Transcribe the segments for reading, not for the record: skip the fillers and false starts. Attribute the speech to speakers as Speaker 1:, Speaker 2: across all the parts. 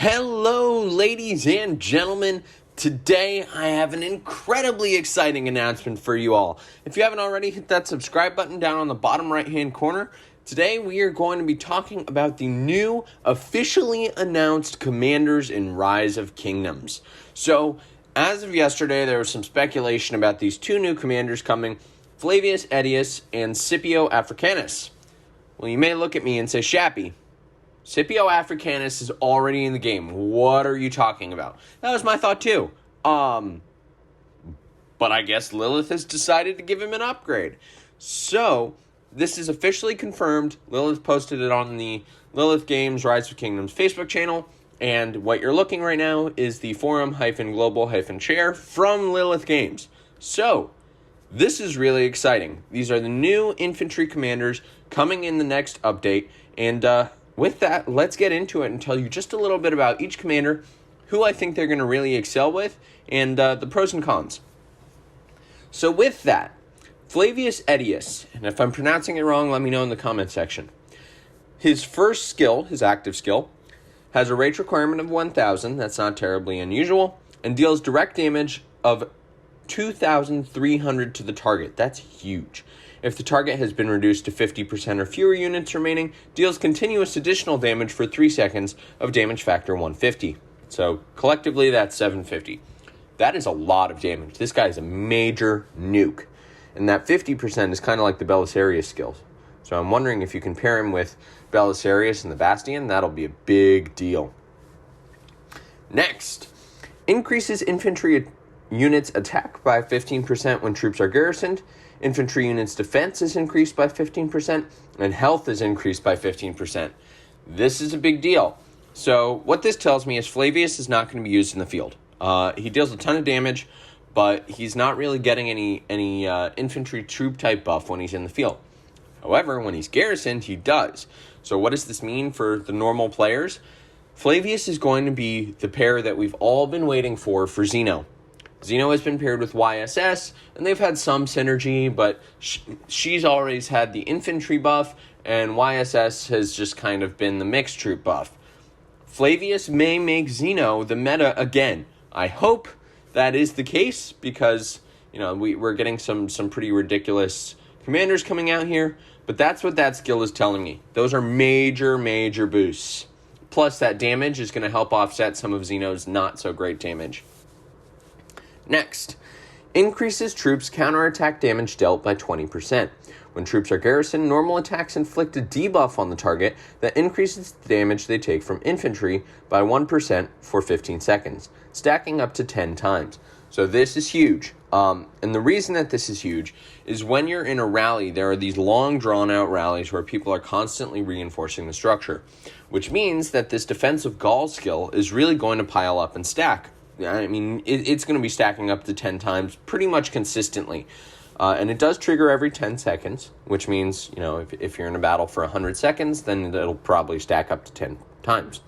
Speaker 1: Hello, ladies and gentlemen. Today, I have an incredibly exciting announcement for you all. If you haven't already, hit that subscribe button down on the bottom right-hand corner. Today, we are going to be talking about the new, officially announced commanders in Rise of Kingdoms. So, as of yesterday, there was some speculation about these two new commanders coming, Flavius Aetius and Scipio Africanus. Well, you may look at me and say, Shappy, Scipio Africanus is already in the game. What are you talking about? That was my thought too. But I guess Lilith has decided to give him an upgrade. So, this is officially confirmed. Lilith posted it on the Lilith Games Rise of Kingdoms Facebook channel. And what you're looking right now is the forum-global-share from Lilith Games. So, this is really exciting. These are the new infantry commanders coming in the next update. And, with that, let's get into it and tell you just a little bit about each commander, who I think they're going to really excel with, and the pros and cons. So with that, Flavius Aetius, and if I'm pronouncing it wrong, let me know in the comment section. His first skill, his active skill, has a rate requirement of 1,000, that's not terribly unusual, and deals direct damage of 2,300 to the target. That's huge. If the target has been reduced to 50% or fewer units remaining, deals continuous additional damage for 3 seconds of damage factor 150. So collectively, that's 750. That is a lot of damage. This guy is a major nuke. And that 50% is kind of like the Belisarius skills. So I'm wondering if you can pair him with Belisarius and the Bastion, that'll be a big deal. Next, increases infantry units attack by 15% when troops are garrisoned. Infantry units' defense is increased by 15%, and health is increased by 15%. This is a big deal. So what this tells me is Flavius is not going to be used in the field. He deals a ton of damage, but he's not really getting any infantry troop type buff when he's in the field. However, when he's garrisoned, he does. So what does this mean for the normal players? Flavius is going to be the pair that we've all been waiting for Zeno. Zeno has been paired with YSS, and they've had some synergy, but she's always had the infantry buff, and YSS has just kind of been the mixed troop buff. Flavius may make Zeno the meta again. I hope that is the case, because we're getting some pretty ridiculous commanders coming out here, but that's what that skill is telling me. Those are major, major boosts. Plus, that damage is going to help offset some of Zeno's not-so-great damage. Next, increases troops' counterattack damage dealt by 20%. When troops are garrisoned, normal attacks inflict a debuff on the target that increases the damage they take from infantry by 1% for 15 seconds, stacking up to 10 times. So this is huge. And the reason that this is huge is when you're in a rally, there are these long drawn-out rallies where people are constantly reinforcing the structure, which means that this defensive Gaul skill is really going to pile up and stack. I mean, it's going to be stacking up to 10 times pretty much consistently. And it does trigger every 10 seconds, which means, if you're in a battle for 100 seconds, then it'll probably stack up to 10 times.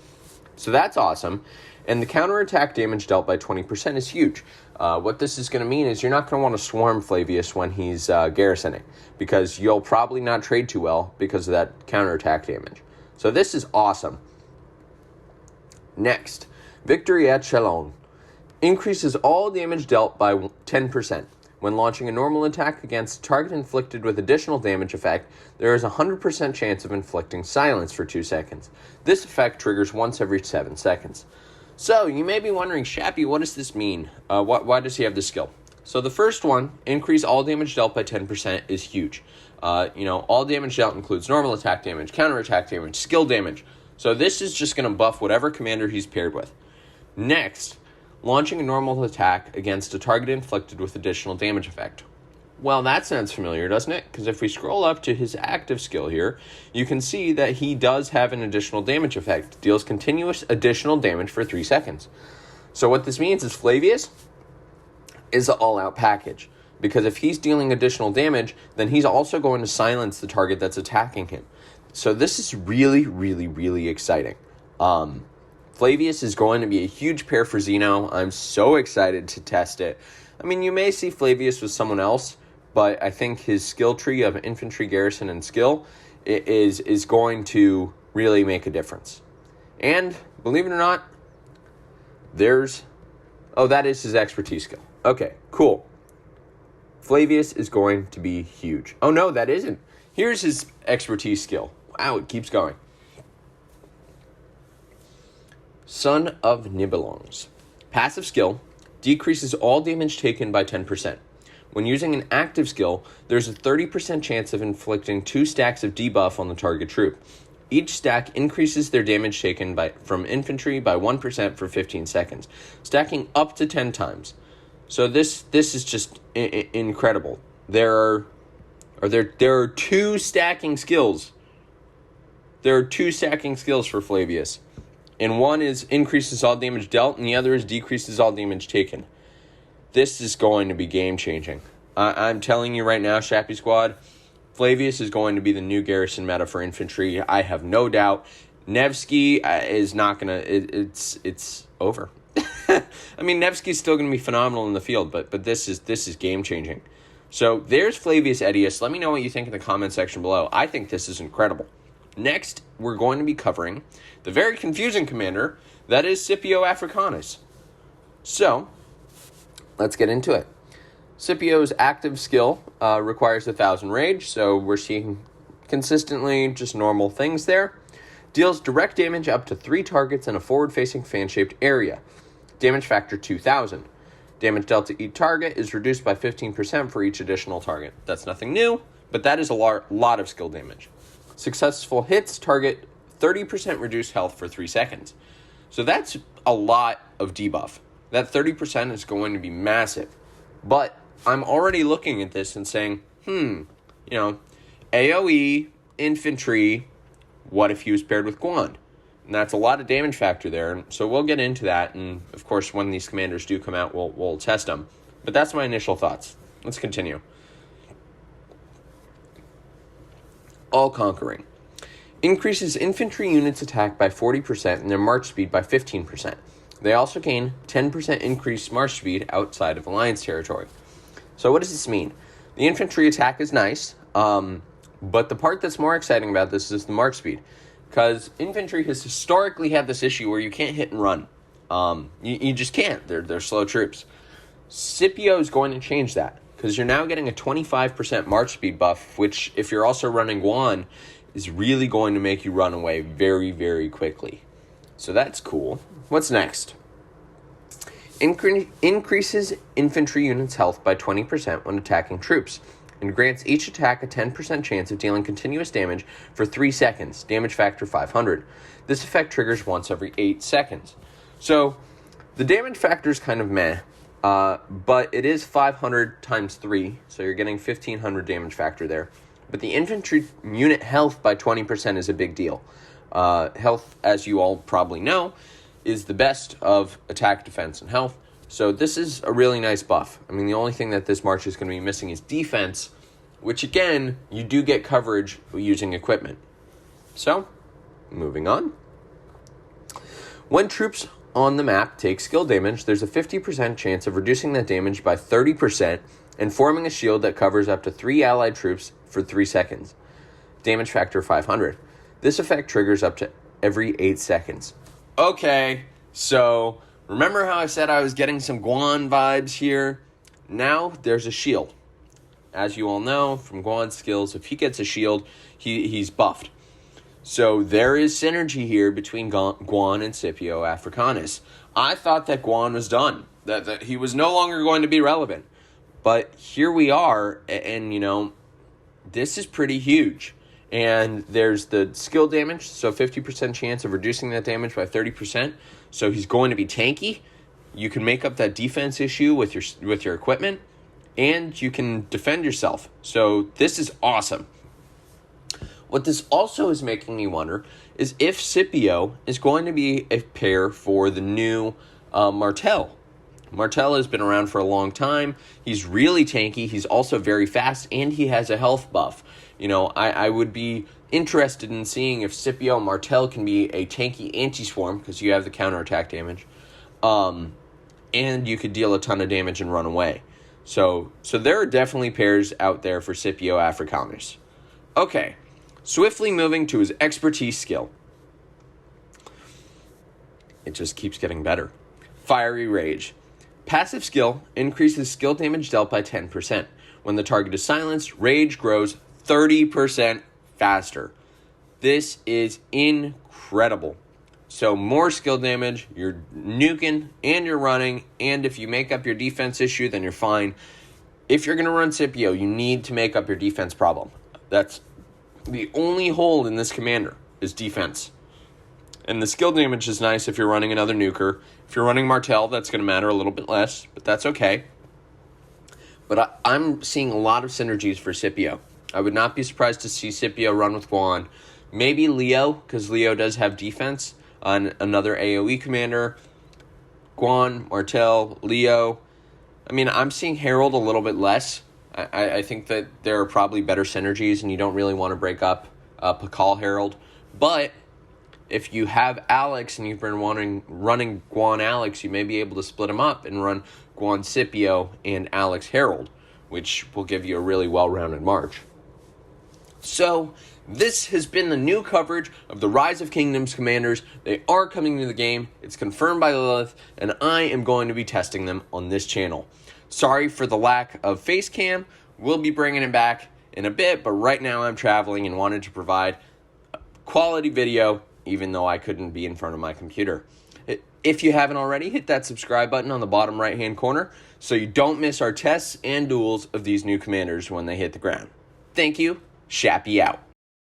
Speaker 1: So that's awesome. And the counterattack damage dealt by 20% is huge. What this is going to mean is you're not going to want to swarm Flavius when he's garrisoning, because you'll probably not trade too well because of that counterattack damage. So this is awesome. Next, Victory at Chalon. Increases all damage dealt by 10%. When launching a normal attack against a target inflicted with additional damage effect, there is a 100% chance of inflicting silence for 2 seconds. This effect triggers once every 7 seconds. So, you may be wondering, Shappy, what does this mean? Why does he have this skill? So the first one, increase all damage dealt by 10%, is huge. All damage dealt includes normal attack damage, counterattack damage, skill damage. So this is just going to buff whatever commander he's paired with. Next, launching a normal attack against a target inflicted with additional damage effect. Well, that sounds familiar, doesn't it? Because if we scroll up to his active skill here, you can see that he does have an additional damage effect. Deals continuous additional damage for 3 seconds. So what this means is Flavius is an all-out package. Because if he's dealing additional damage, then he's also going to silence the target that's attacking him. So this is really, really, really exciting. Flavius is going to be a huge pair for Zeno. I'm so excited to test it. I mean, you may see Flavius with someone else, but I think his skill tree of infantry, garrison, and skill is going to really make a difference. And, believe it or not, that is his expertise skill. Okay, cool. Flavius is going to be huge. Oh, no, that isn't. Here's his expertise skill. Wow, it keeps going. Son of Nibelungs. Passive skill decreases all damage taken by 10%. When using an active skill, there's a 30% chance of inflicting 2 stacks of debuff on the target troop. Each stack increases their damage taken from infantry by 1% for 15 seconds, stacking up to 10 times. So this is just incredible. There are 2 stacking skills. There are 2 stacking skills for Flavius. And one is increases all damage dealt, and the other is decreases all damage taken. This is going to be game-changing. I'm telling you right now, Shappy Squad, Flavius is going to be the new garrison meta for infantry. I have no doubt. Nevsky is not going to... It's over. I mean, Nevsky's still going to be phenomenal in the field, but this is game-changing. So there's Flavius Aetius. Let me know what you think in the comment section below. I think this is incredible. Next, we're going to be covering the very confusing commander, that is Scipio Africanus. So, let's get into it. Scipio's active skill requires 1,000 rage, so we're seeing consistently just normal things there. Deals direct damage up to 3 targets in a forward-facing fan-shaped area. Damage factor 2,000. Damage dealt to each target is reduced by 15% for each additional target. That's nothing new, but that is a lot of skill damage. Successful hits target 30% reduced health for 3 seconds. So that's a lot of debuff. That 30% is going to be massive. But I'm already looking at this and saying, AoE, infantry, what if he was paired with Guan? And that's a lot of damage factor there. So we'll get into that. And, of course, when these commanders do come out, we'll test them. But that's my initial thoughts. Let's continue. All-conquering. Increases infantry units' attack by 40% and their march speed by 15%. They also gain 10% increased march speed outside of Alliance territory. So what does this mean? The infantry attack is nice, but the part that's more exciting about this is the march speed. Because infantry has historically had this issue where you can't hit and run. You just can't. They're slow troops. Scipio is going to change that, because you're now getting a 25% march speed buff, which, if you're also running Guan, is really going to make you run away very, very quickly. So that's cool. What's next? Increases infantry units' health by 20% when attacking troops, and grants each attack a 10% chance of dealing continuous damage for 3 seconds, damage factor 500. This effect triggers once every 8 seconds. So, the damage factor is kind of meh, but it is 500 times 3, so you're getting 1500 damage factor there. But the infantry unit health by 20% is a big deal. Health, as you all probably know, is the best of attack, defense, and health. So this is a really nice buff. I mean, the only thing that this march is going to be missing is defense, which, again, you do get coverage using equipment. So, moving on. When troops on the map take skill damage, there's a 50% chance of reducing that damage by 30% and forming a shield that covers up to 3 allied troops for 3 seconds. Damage factor 500. This effect triggers up to every 8 seconds. Okay, so remember how I said I was getting some Guan vibes here? Now there's a shield. As you all know from Guan's skills, if he gets a shield, he's buffed. So there is synergy here between Guan and Scipio Africanus. I thought that Guan was done, that he was no longer going to be relevant. But here we are, and this is pretty huge. And there's the skill damage, so 50% chance of reducing that damage by 30%. So he's going to be tanky. You can make up that defense issue with your equipment, and you can defend yourself. So this is awesome. What this also is making me wonder is if Scipio is going to be a pair for the new Martel. Martel has been around for a long time. He's really tanky. He's also very fast, and he has a health buff. I would be interested in seeing if Scipio Martel can be a tanky anti-swarm, because you have the counterattack damage, and you could deal a ton of damage and run away. So there are definitely pairs out there for Scipio Africanus. Okay, swiftly moving to his expertise skill. It just keeps getting better. Fiery Rage. Passive skill increases skill damage dealt by 10%. When the target is silenced, Rage grows 30% faster. This is incredible. So more skill damage, you're nuking, and you're running, and if you make up your defense issue, then you're fine. If you're going to run Scipio, you need to make up your defense problem. That's the only hole in this commander, is defense. And the skill damage is nice if you're running another nuker. If you're running Martel, that's going to matter a little bit less, but that's okay. But I'm seeing a lot of synergies for Scipio. I would not be surprised to see Scipio run with Guan. Maybe Leo, because Leo does have defense on another AoE commander. Guan, Martel, Leo. I mean, I'm seeing Herald a little bit less. I think that there are probably better synergies, and you don't really want to break up Pakal Herald. But if you have Alex and you've been running Guan Alex, you may be able to split them up and run Guan Scipio and Alex Herald, which will give you a really well-rounded march. So, this has been the new coverage of the Rise of Kingdoms commanders. They are coming to the game. It's confirmed by Lilith, and I am going to be testing them on this channel. Sorry for the lack of face cam. We'll be bringing it back in a bit, but right now I'm traveling and wanted to provide quality video, even though I couldn't be in front of my computer. If you haven't already, hit that subscribe button on the bottom right-hand corner so you don't miss our tests and duels of these new commanders when they hit the ground. Thank you. Shappy out.